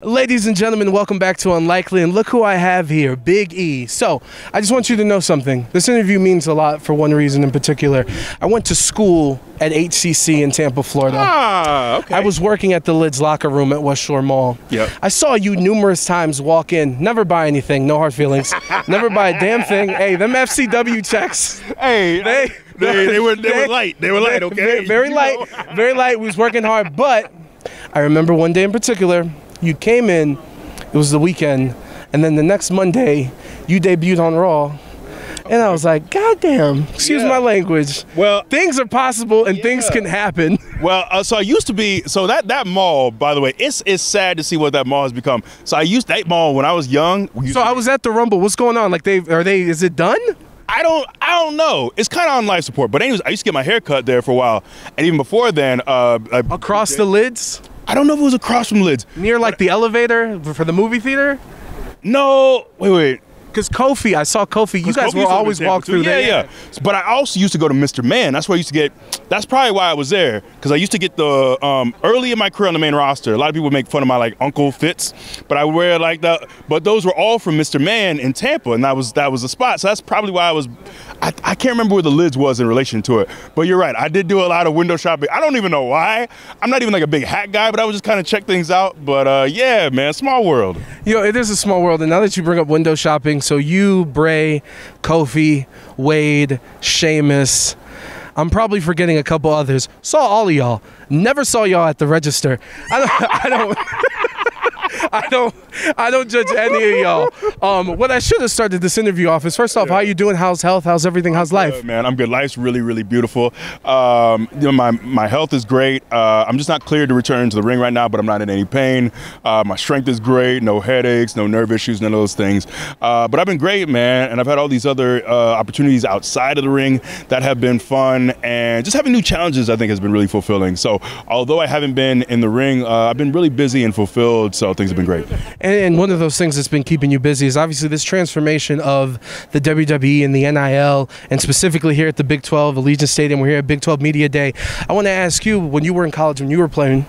Ladies and gentlemen, welcome back to Unlikely, and look who I have here, Big E. So, I just want you to know something. This interview means a lot for one reason in particular. I went to school at HCC in Tampa, Florida. Okay. I was working at the Lids locker room at West Shore Mall. Yep. I saw you numerous times walk in, never buy anything, no hard feelings, never buy a damn thing. Hey, them FCW checks. Hey, they were light. They were light, okay? Very light, very light. We was working hard, but I remember one day in particular, you came in, it was the weekend, and then the next Monday, you debuted on Raw. And I was like, God damn, excuse my language. Well, things are possible and things can happen. Well, so I used to be, so that mall, by the way, it's sad to see what that mall has become. So I used that mall when I was young. So I was at the Rumble. What's going on? Like, is it done? I don't know. It's kind of on life support. But anyways, I used to get my hair cut there for a while. And even before then. Across the Lids? I don't know if it was across from Lids. Near like the elevator for the movie theater? No, wait. Because Kofi, I saw Kofi. You guys will always walk through there. Yeah. But I also used to go to Mr. Man. That's where I used to get, that's probably why I was there. Because I used to get the, early in my career on the main roster, a lot of people make fun of my like Uncle Fitz, but I wear like that. But those were all from Mr. Man in Tampa, and that was the spot. So that's probably why I can't remember where the Lids was in relation to it. But you're right, I did do a lot of window shopping. I don't even know why. I'm not even like a big hat guy, but I would just kind of check things out. But yeah, man, small world. Yo, it is a small world. And now that you bring up window shopping, so you, Bray, Kofi, Wade, Sheamus, I'm probably forgetting a couple others. Saw all of y'all. Never saw y'all at the register. I don't judge any of y'all. What I should have started this interview off is, first off, how you doing? How's health? How's everything? How's life? Good, man, I'm good. Life's really, really beautiful. My health is great. I'm just not cleared to return to the ring right now, but I'm not in any pain. My strength is great. No headaches, no nerve issues, none of those things. But I've been great, man, and I've had all these other opportunities outside of the ring that have been fun, and just having new challenges I think has been really fulfilling. So although I haven't been in the ring, I've been really busy and fulfilled, so things have been great. And one of those things that's been keeping you busy is obviously this transformation of the WWE and the NIL, and specifically here at the Big 12, Allegiant Stadium. We're here at Big 12 Media Day. I want to ask you, when you were in college, when you were playing,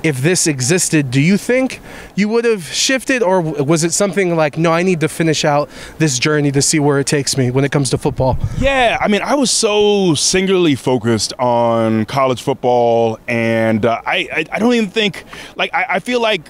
if this existed, do you think you would have shifted, or was it something like, no, I need to finish out this journey to see where it takes me when it comes to football? Yeah, I mean, I was so singularly focused on college football, and I don't even think, like, I feel like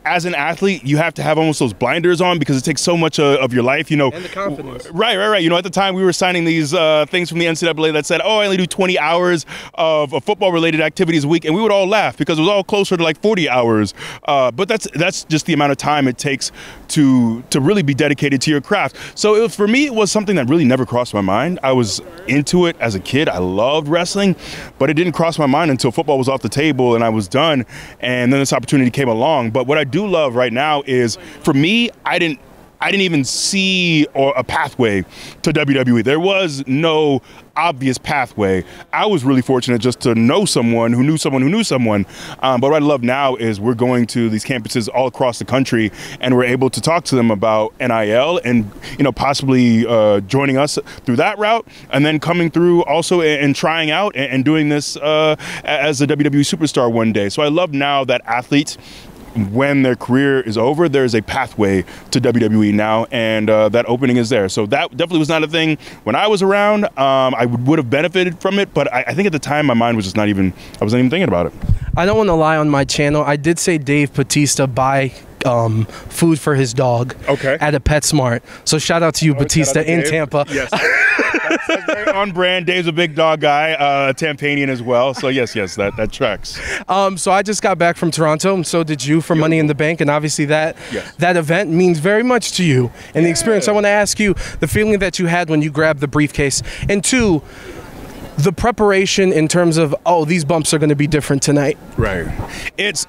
as an athlete, you have to have almost those blinders on because it takes so much of your life, you know. And the confidence. Right. You know, at the time we were signing these things from the NCAA that said, oh, I only do 20 hours of football-related activities a week, and we would all laugh because it was all closer to like 40 hours. But that's just the amount of time it takes to really be dedicated to your craft. So for me, it was something that really never crossed my mind. I was into it as a kid. I loved wrestling, but it didn't cross my mind until football was off the table and I was done, and then this opportunity came along. But what I do love right now is, for me, I didn't even see a pathway to WWE. There was no obvious pathway. I was really fortunate just to know someone who knew someone who knew someone. But what I love now is we're going to these campuses all across the country, and we're able to talk to them about NIL and, you know, possibly joining us through that route, and then coming through also and trying out and doing this as a WWE superstar one day. So I love now that athletes, when their career is over, there's a pathway to WWE now, and that opening is there. So that definitely was not a thing when I was around. I would have benefited from it, but I think at the time my mind was just I wasn't even thinking about it. I don't want to lie on my channel. I did say Dave Bautista buy food for his dog at a PetSmart. So shout out to you, Bautista, in Tampa. Yes. That's very on brand. Dave's a big dog guy, Tampanian as well. So yes, that tracks. So I just got back from Toronto, and so did you, for Money in the Bank, and obviously that event means very much to you and the experience. I want to ask you the feeling that you had when you grabbed the briefcase, and two, the preparation in terms of, oh, these bumps are going to be different tonight. Right.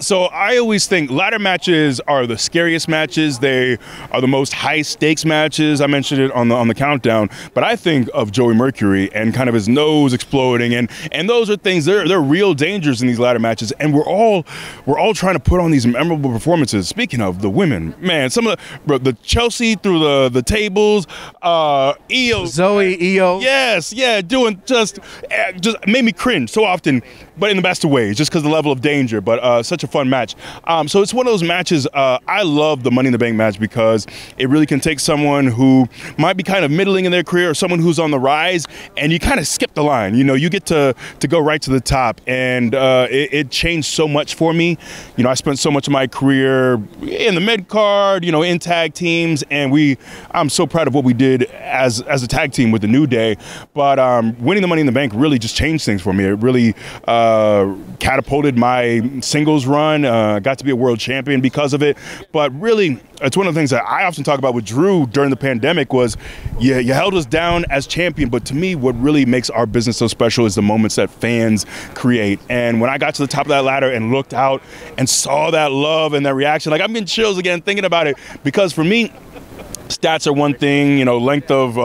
So I always think ladder matches are the scariest matches. They are the most high stakes matches. I mentioned it on the countdown, but I think of Joey Mercury and kind of his nose exploding, and those are things, they're real dangers in these ladder matches, and we're all trying to put on these memorable performances. Speaking of the women, man, some of the Chelsea through the tables, Io, Zoe, Io. Yes, yeah, doing just made me cringe so often. but in the best of ways, just because the level of danger. But such a fun match. So it's one of those matches. I love the Money in the Bank match because it really can take someone who might be kind of middling in their career or someone who's on the rise, and you kind of skip the line. You know, you get to go right to the top, and it changed so much for me. You know, I spent so much of my career in the mid card, you know, in tag teams, and I'm so proud of what we did as a tag team with the New Day. But winning the Money in the Bank really just changed things for me. It really catapulted my singles run. Got to be a world champion because of it. But really, it's one of the things that I often talk about with Drew during the pandemic was, yeah, you held us down as champion, but to me, what really makes our business so special is the moments that fans create. And when I got to the top of that ladder and looked out and saw that love and that reaction, like I'm getting chills again thinking about it, because for me, stats are one thing, you know, length of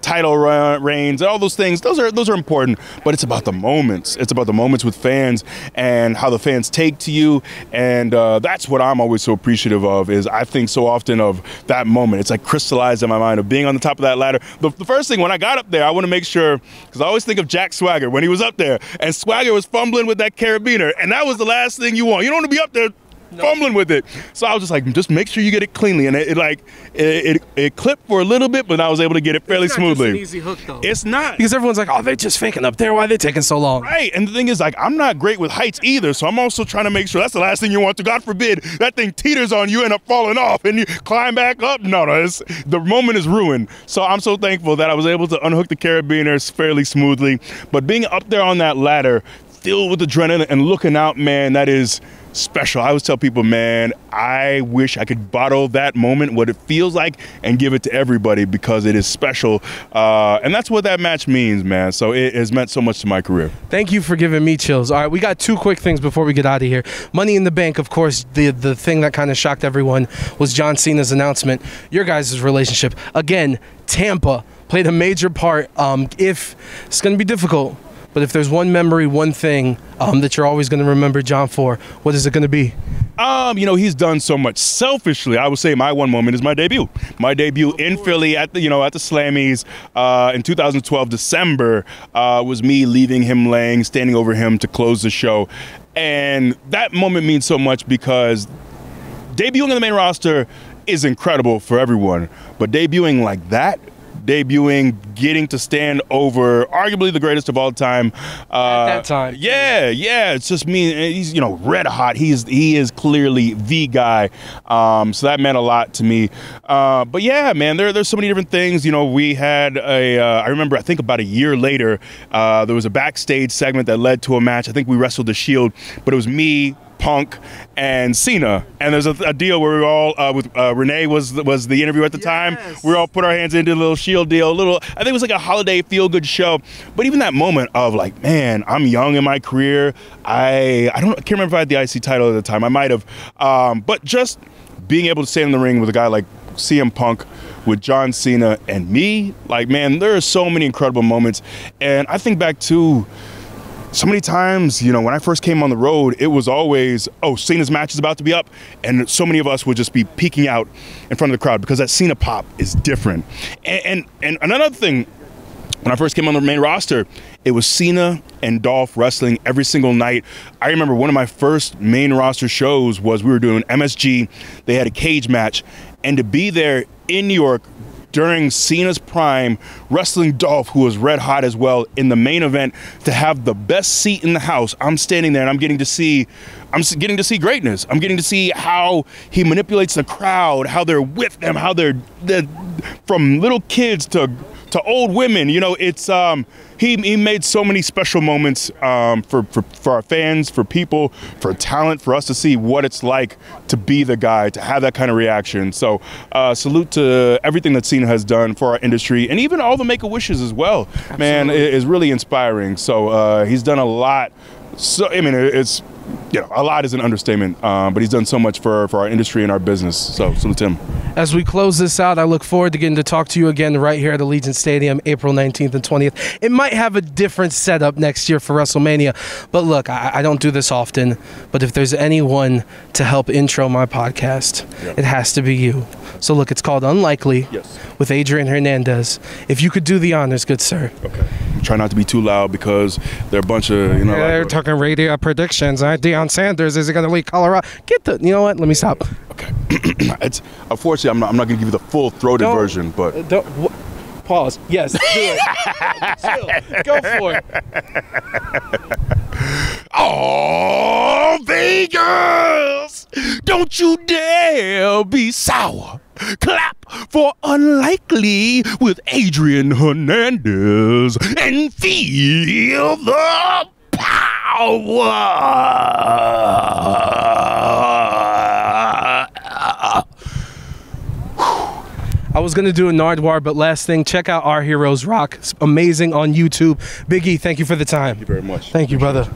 title reigns, all those things. Those are important, but it's about the moments. It's about the moments with fans and how the fans take to you, and that's what I'm always so appreciative of. Is I think so often of that moment. It's like crystallized in my mind of being on the top of that ladder. The first thing when I got up there, I want to make sure, because I always think of Jack Swagger when he was up there, and Swagger was fumbling with that carabiner, and that was the last thing you want. You don't want to be up there fumbling with it. So I was just like, just make sure you get it cleanly, and it clipped for a little bit, but I was able to get it fairly smoothly. It's an easy hook though. It's not, because everyone's like, oh, they're just faking up there. Why are they taking so long? Right. And the thing is, like, I'm not great with heights either, so I'm also trying to make sure that's the last thing you want to. God forbid that thing teeters on you, end up falling off, and you climb back up. No, the moment is ruined. So I'm so thankful that I was able to unhook the carabiners fairly smoothly. But being up there on that ladder, filled with adrenaline and looking out, man, that is special. I always tell people, man, I wish I could bottle that moment, what it feels like, and give it to everybody, because it is special. And that's what that match means, man. So it has meant so much to my career. Thank you for giving me chills. All right, we got two quick things before we get out of here. Money in the Bank, of course, the thing that kind of shocked everyone was John Cena's announcement. Your guys' relationship. Again, Tampa played a major part. If it's going to be difficult, but if there's one memory, one thing that you're always going to remember John for, what is it going to be? You know, he's done so much. Selfishly, I would say my one moment is my debut. My debut in Philly at the Slammies in 2012 December was me leaving him laying, standing over him to close the show, and that moment means so much because debuting on the main roster is incredible for everyone, but debuting like that. Getting to stand over arguably the greatest of all time. At that time. Yeah, it's just me. He's, red hot. He is clearly the guy. So that meant a lot to me. But yeah, man, there's so many different things. We had I remember, I think about a year later, there was a backstage segment that led to a match. I think we wrestled the Shield, but it was me, Punk, and Cena, and there's a deal where we were all with Renee was the interview at the time. We all put our hands into a little Shield deal, I think it was like a holiday feel-good show. But even that moment of like, man, I'm young in my career. I can't remember if I had the IC title at the time. I might have, but just being able to stand in the ring with a guy like CM Punk, with John Cena and me, like, man, there are so many incredible moments. And I think back to so many times, when I first came on the road, it was always, oh, Cena's match is about to be up. And so many of us would just be peeking out in front of the crowd because that Cena pop is different. And another thing, when I first came on the main roster, it was Cena and Dolph wrestling every single night. I remember one of my first main roster shows was we were doing MSG. They had a cage match. And to be there in New York during Cena's prime, wrestling Dolph, who was red hot as well, in the main event, to have the best seat in the house. I'm standing there and I'm getting to see greatness. I'm getting to see how he manipulates the crowd, how they're with them, how they're from little kids to old women. It's he made so many special moments for our fans, for people, for talent, for us to see what it's like to be the guy, to have that kind of reaction. So salute to everything that Cena has done for our industry, and even all the Make-A-Wishes as well. Absolutely. Man, it is really inspiring. So he's done a lot. So I mean, it's a lot is an understatement, but he's done so much for our industry and our business. So salute to him. As we close this out, I look forward to getting to talk to you again right here at Allegiant Stadium, April 19th and 20th. It might have a different setup next year for WrestleMania, but look, I don't do this often, but if there's anyone to help intro my podcast, It has to be you. So look, it's called Unlikely with Adrian Hernandez. If you could do the honors, good sir. Okay. try not to be too loud because they're a bunch of, you know. Yeah, they're talking radio predictions. Deion Sanders, is he going to leave Colorado? You know what? Let me stop. Okay. Unfortunately, I'm not going to give you the full-throated version, but. Pause. Yes, do it. Chill. Go for it. Oh, Vegas! Don't you dare be sour. Clap for Unlikely with Adrian Hernandez and feel the power. I was going to do a Nardwar, but last thing, check out Our Heroes Rock. It's amazing on YouTube. Big E, thank you for the time. Thank you very much. Thank you, brother.